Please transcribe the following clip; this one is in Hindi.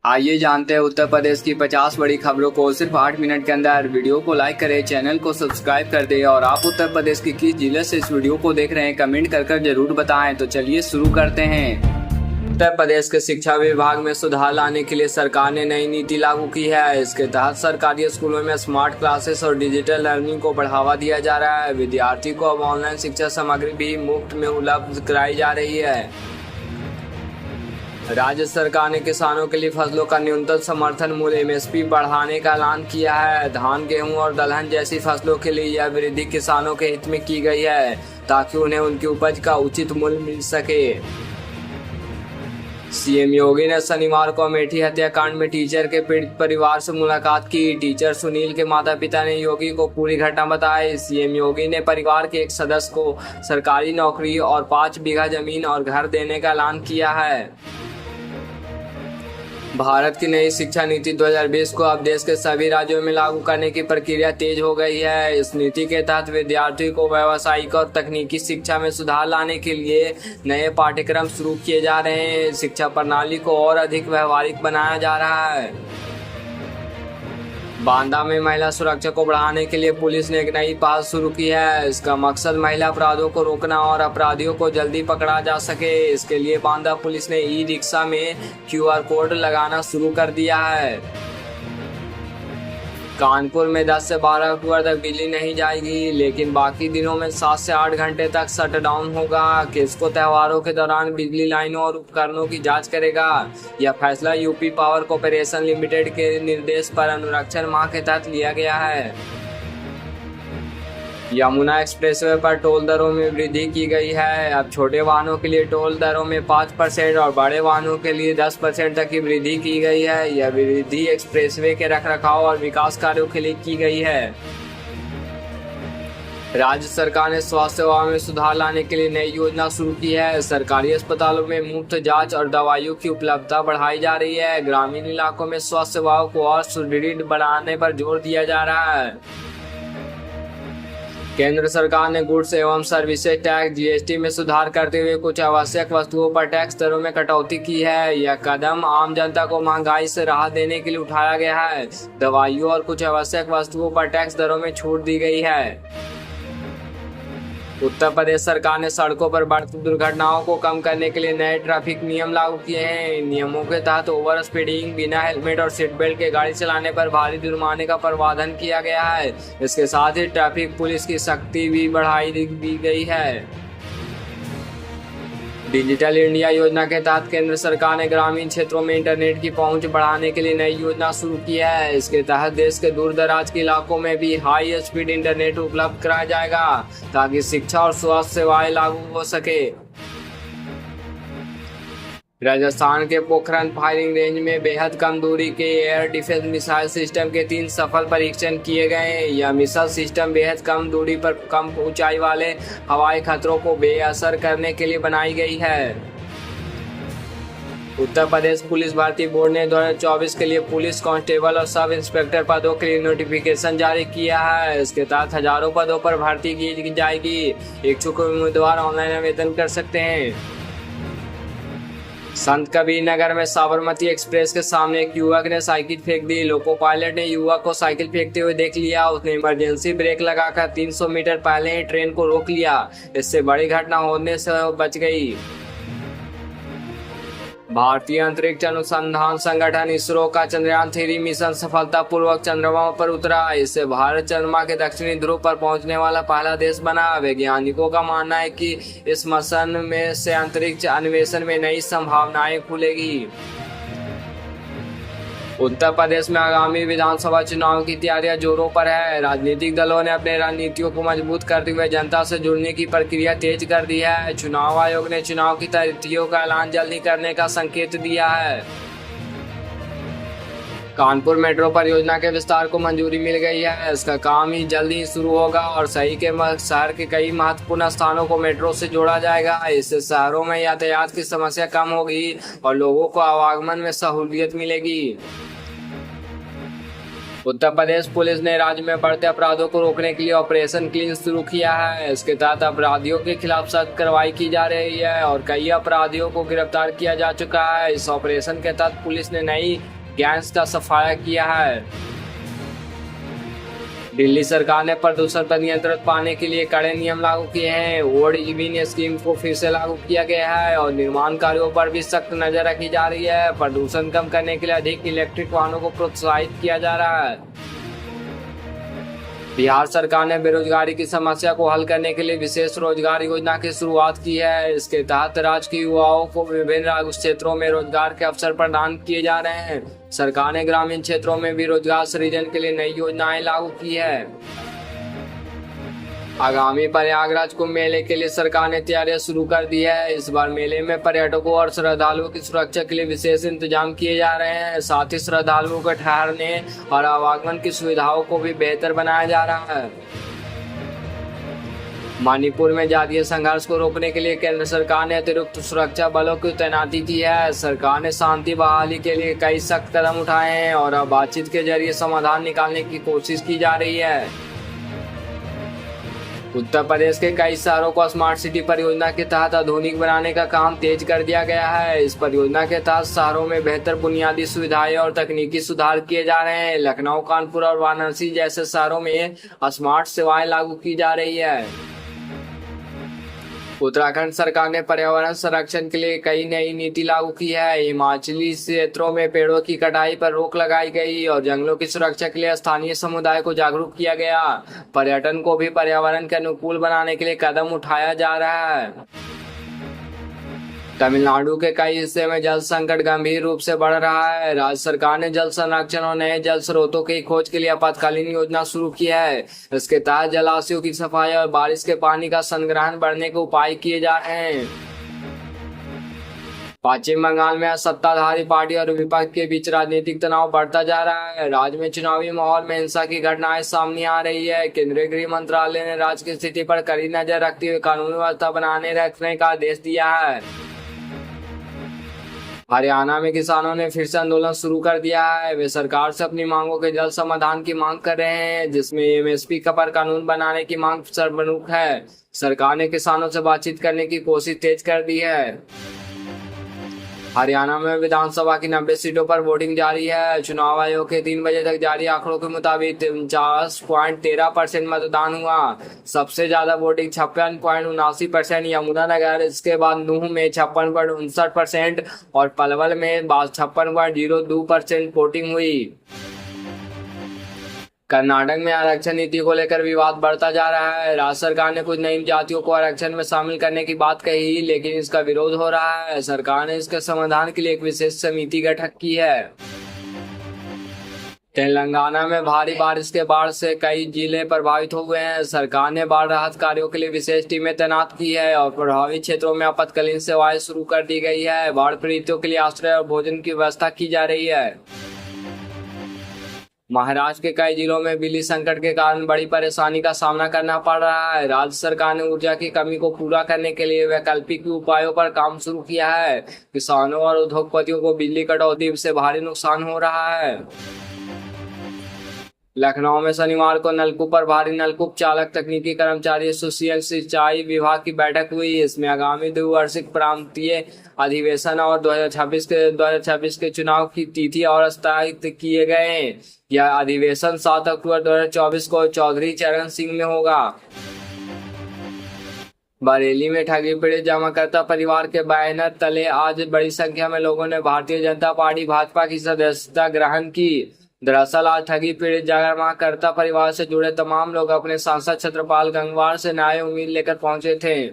आइए जानते हैं उत्तर प्रदेश की 50 बड़ी खबरों को सिर्फ 8 मिनट के अंदर। वीडियो को लाइक करें, चैनल को सब्सक्राइब कर दें और आप उत्तर प्रदेश के किस जिले से इस वीडियो को देख रहे हैं कमेंट कर जरूर बताएं। तो चलिए शुरू करते हैं। उत्तर प्रदेश के शिक्षा विभाग में सुधार लाने के लिए सरकार ने नई नीति लागू की है। इसके तहत सरकारी स्कूलों में स्मार्ट क्लासेस और डिजिटल लर्निंग को बढ़ावा दिया जा रहा है। विद्यार्थी को अब ऑनलाइन शिक्षा सामग्री भी मुफ्त में उपलब्ध कराई जा रही है। राज्य सरकार ने किसानों के लिए फसलों का न्यूनतम समर्थन मूल्य एमएसपी बढ़ाने का ऐलान किया है। धान, गेहूं और दलहन जैसी फसलों के लिए यह वृद्धि किसानों के हित में की गई है ताकि उन्हें उनकी उपज का उचित मूल्य मिल सके। सीएम योगी ने शनिवार को अमेठी हत्याकांड में टीचर के पीड़ित परिवार से मुलाकात की। टीचर सुनील के माता पिता ने योगी को पूरी घटना बताई। सीएम योगी ने परिवार के एक सदस्य को सरकारी नौकरी और 5 बीघा जमीन और घर देने का ऐलान किया है। भारत की नई शिक्षा नीति 2020 को अब देश के सभी राज्यों में लागू करने की प्रक्रिया तेज हो गई है। इस नीति के तहत विद्यार्थियों को व्यावसायिक और तकनीकी शिक्षा में सुधार लाने के लिए नए पाठ्यक्रम शुरू किए जा रहे हैं। शिक्षा प्रणाली को और अधिक व्यावहारिक बनाया जा रहा है। बांदा में महिला सुरक्षा को बढ़ाने के लिए पुलिस ने एक नई पहल शुरू की है। इसका मकसद महिला अपराधों को रोकना और अपराधियों को जल्दी पकड़ा जा सके। इसके लिए बांदा पुलिस ने ई रिक्शा में क्यूआर कोड लगाना शुरू कर दिया है। कानपुर में 10 से 12 अक्टूबर तक बिजली नहीं जाएगी, लेकिन बाकी दिनों में 7 से 8 घंटे तक शटडाउन होगा। किसको त्योहारों के दौरान बिजली लाइनों और उपकरणों की जांच करेगा। यह फैसला यूपी पावर कॉर्पोरेशन लिमिटेड के निर्देश पर अनुरक्षण माह के तहत लिया गया है। यमुना एक्सप्रेसवे पर टोल दरों में वृद्धि की गई है। अब छोटे वाहनों के लिए टोल दरों में 5% और बड़े वाहनों के लिए 10% तक की वृद्धि की गई है। यह वृद्धि एक्सप्रेसवे के रखरखाव और विकास कार्यों के लिए की गई है। राज्य सरकार ने स्वास्थ्य सेवाओं में सुधार लाने के लिए नई योजना शुरू की है। सरकारी अस्पतालों में मुफ्त जांच और दवाइयों की उपलब्धता बढ़ाई जा रही है। ग्रामीण इलाकों में स्वास्थ्य सेवाओं को और सुदृढ़ बनाने पर जोर दिया जा रहा है। केंद्र सरकार ने गुड्स एवं सर्विसेज टैक्स जीएसटी में सुधार करते हुए कुछ आवश्यक वस्तुओं पर टैक्स दरों में कटौती की है। यह कदम आम जनता को महंगाई से राहत देने के लिए उठाया गया है। दवाइयों और कुछ आवश्यक वस्तुओं पर टैक्स दरों में छूट दी गई है। उत्तर प्रदेश सरकार ने सड़कों पर बढ़ती दुर्घटनाओं को कम करने के लिए नए ट्रैफिक नियम लागू किए हैं। नियमों के तहत ओवर स्पीडिंग, बिना हेलमेट और सीट बेल्ट के गाड़ी चलाने पर भारी जुर्माने का प्रावधान किया गया है। इसके साथ ही ट्रैफिक पुलिस की सख्ती भी बढ़ाई दी गई है। डिजिटल इंडिया योजना के तहत केंद्र सरकार ने ग्रामीण क्षेत्रों में इंटरनेट की पहुंच बढ़ाने के लिए नई योजना शुरू की है। इसके तहत देश के दूर दराज के इलाकों में भी हाई स्पीड इंटरनेट उपलब्ध कराया जाएगा ताकि शिक्षा और स्वास्थ्य सेवाएं लागू हो सके। राजस्थान के पोखरण फायरिंग रेंज में बेहद कम दूरी के एयर डिफेंस मिसाइल सिस्टम के 3 सफल परीक्षण किए गए। यह मिसाइल सिस्टम बेहद कम दूरी पर कम ऊंचाई वाले हवाई खतरों को बेअसर करने के लिए बनाई गई है। उत्तर प्रदेश पुलिस भर्ती बोर्ड ने 2024 के लिए पुलिस कांस्टेबल और सब इंस्पेक्टर पदों के लिए नोटिफिकेशन जारी किया है। इसके तहत हजारों पदों पर भर्ती की जाएगी। इच्छुक उम्मीदवार ऑनलाइन आवेदन कर सकते हैं। संत कबीर नगर में साबरमती एक्सप्रेस के सामने एक युवक ने साइकिल फेंक दी। लोको पायलट ने युवक को साइकिल फेंकते हुए देख लिया। उसने इमरजेंसी ब्रेक लगाकर 300 मीटर पहले ही ट्रेन को रोक लिया। इससे बड़ी घटना होने से बच गई। भारतीय अंतरिक्ष अनुसंधान संगठन इसरो का चंद्रयान 3 मिशन सफलतापूर्वक चंद्रमा पर उतरा। इससे भारत चंद्रमा के दक्षिणी ध्रुव पर पहुंचने वाला पहला देश बना। वैज्ञानिकों का मानना है कि इस मिशन में से अंतरिक्ष अन्वेषण में नई संभावनाएं खुलेगी। उत्तर प्रदेश में आगामी विधानसभा चुनाव की तैयारियां जोरों पर है। राजनीतिक दलों ने अपने रणनीतियों को मजबूत करते हुए जनता से जुड़ने की प्रक्रिया तेज कर दी है। चुनाव आयोग ने चुनाव की तिथियों का ऐलान जल्दी करने का संकेत दिया है। कानपुर मेट्रो परियोजना के विस्तार को मंजूरी मिल गई है। इसका काम ही जल्दी ही शुरू होगा और शहर के कई महत्वपूर्ण स्थानों को मेट्रो से जोड़ा जाएगा। इससे शहरों में यातायात की समस्या कम होगी और लोगों को आवागमन में सहूलियत मिलेगी। उत्तर प्रदेश पुलिस ने राज्य में बढ़ते अपराधों को रोकने के लिए ऑपरेशन क्लीन शुरू किया है। इसके तहत अपराधियों के खिलाफ सख्त कार्रवाई की जा रही है और कई अपराधियों को गिरफ्तार किया जा चुका है। इस ऑपरेशन के तहत पुलिस ने नई गैंग्स का सफाया किया है। दिल्ली सरकार ने प्रदूषण पर नियंत्रण पाने के लिए कड़े नियम लागू किए हैं। ओड इवन स्कीम को फिर से लागू किया गया है और निर्माण कार्यों पर भी सख्त नजर रखी जा रही है। प्रदूषण कम करने के लिए अधिक इलेक्ट्रिक वाहनों को प्रोत्साहित किया जा रहा है। बिहार सरकार ने बेरोजगारी की समस्या को हल करने के लिए विशेष रोजगार योजना की शुरुआत की है। इसके तहत राज्य के युवाओं को विभिन्न क्षेत्रों में रोजगार के अवसर प्रदान किए जा रहे हैं। सरकार ने ग्रामीण क्षेत्रों में भी रोजगार सृजन के लिए नई योजनाएं लागू की है। आगामी प्रयागराज कुंभ मेले के लिए सरकार ने तैयारियां शुरू कर दी है। इस बार मेले में पर्यटकों और श्रद्धालुओं की सुरक्षा के लिए विशेष इंतजाम किए जा रहे हैं। साथ ही श्रद्धालुओं को ठहरने और आवागमन की सुविधाओं को भी बेहतर बनाया जा रहा है। मणिपुर में जातीय संघर्ष को रोकने के लिए केंद्र सरकार ने अतिरिक्त सुरक्षा बलों की तैनाती की है। सरकार ने शांति बहाली के लिए कई सख्त कदम उठाए हैं और अब बातचीत के जरिए समाधान निकालने की कोशिश की जा रही है। उत्तर प्रदेश के कई शहरों को स्मार्ट सिटी परियोजना के तहत आधुनिक बनाने का काम तेज कर दिया गया है। इस परियोजना के तहत शहरों में बेहतर बुनियादी सुविधाएं और तकनीकी सुधार किए जा रहे हैं। लखनऊ, कानपुर और वाराणसी जैसे शहरों में स्मार्ट सेवाएं लागू की जा रही है। उत्तराखंड सरकार ने पर्यावरण संरक्षण के लिए कई नई नीति लागू की है। हिमाचली क्षेत्रों में पेड़ों की कटाई पर रोक लगाई गई और जंगलों की सुरक्षा के लिए स्थानीय समुदाय को जागरूक किया गया। पर्यटन को भी पर्यावरण के अनुकूल बनाने के लिए कदम उठाया जा रहा है। तमिलनाडु के कई हिस्से में जल संकट गंभीर रूप से बढ़ रहा है। राज्य सरकार ने जल संरक्षण और नए जल स्रोतों की खोज के लिए आपातकालीन योजना शुरू की है। इसके तहत जलाशयों की सफाई और बारिश के पानी का संग्रहण बढ़ने के उपाय किए जा रहे हैं। पश्चिम बंगाल में सत्ताधारी पार्टी और विपक्ष के बीच राजनीतिक तनाव बढ़ता जा रहा है। राज्य में चुनावी माहौल में हिंसा की घटनाएं सामने आ रही है। केंद्रीय गृह मंत्रालय ने राज्य की स्थिति पर कड़ी नजर रखते हुए कानून व्यवस्था बनाने रखने का आदेश दिया है। हरियाणा में किसानों ने फिर से आंदोलन शुरू कर दिया है। वे सरकार से अपनी मांगों के जल्द समाधान की मांग कर रहे हैं, जिसमें एमएसपी का पर कानून बनाने की मांग सर्वप्रमुख है। सरकार ने किसानों से बातचीत करने की कोशिश तेज कर दी है। हरियाणा में विधानसभा की 90 सीटों पर वोटिंग जारी है। चुनाव आयोग के 3 बजे तक जारी आंकड़ों के मुताबिक 49.13% मतदान हुआ। सबसे ज्यादा वोटिंग 56.79% यमुनानगर, इसके बाद नूह में 56.59% और पलवल में 56.02% वोटिंग हुई। कर्नाटक में आरक्षण नीति को लेकर विवाद बढ़ता जा रहा है। राज्य सरकार ने कुछ नई जातियों को आरक्षण में शामिल करने की बात कही, लेकिन इसका विरोध हो रहा है। सरकार ने इसके समाधान के लिए एक विशेष समिति गठन की है। तेलंगाना में भारी बारिश के बाढ़ से कई जिले प्रभावित हो गए हैं। सरकार ने बाढ़ राहत कार्यों के लिए विशेष टीमें तैनात की है और प्रभावित क्षेत्रों में आपातकालीन सेवाएं शुरू कर दी गई है। बाढ़ पीड़ितों के लिए आश्रय और भोजन की व्यवस्था की जा रही है। महाराष्ट्र के कई जिलों में बिजली संकट के कारण बड़ी परेशानी का सामना करना पड़ रहा है। राज्य सरकार ने ऊर्जा की कमी को पूरा करने के लिए वैकल्पिक उपायों पर काम शुरू किया है। किसानों और उद्योगपतियों को बिजली कटौती से भारी नुकसान हो रहा है। लखनऊ में शनिवार को नलकूप पर भारी नलकूप चालक तकनीकी कर्मचारी एसोसिएशन सिंचाई विभाग की बैठक हुई। इसमें आगामी द्विवार्षिक प्रांतीय अधिवेशन और 2026 के चुनाव की तिथि और स्थायित्व किए गए। यह अधिवेशन 7 अक्टूबर 2024 को चौधरी चरण सिंह में होगा। बरेली में ठगी पीड़ित जमाकर्ता परिवार के बैनर तले आज बड़ी संख्या में लोगों ने भारतीय जनता पार्टी भाजपा की सदस्यता ग्रहण की। दरअसल आज ठगी पीड़ित जमाकर्ता परिवार से जुड़े तमाम लोग अपने सांसद छत्रपाल गंगवार से न्याय उम्मीद लेकर पहुंचे थे।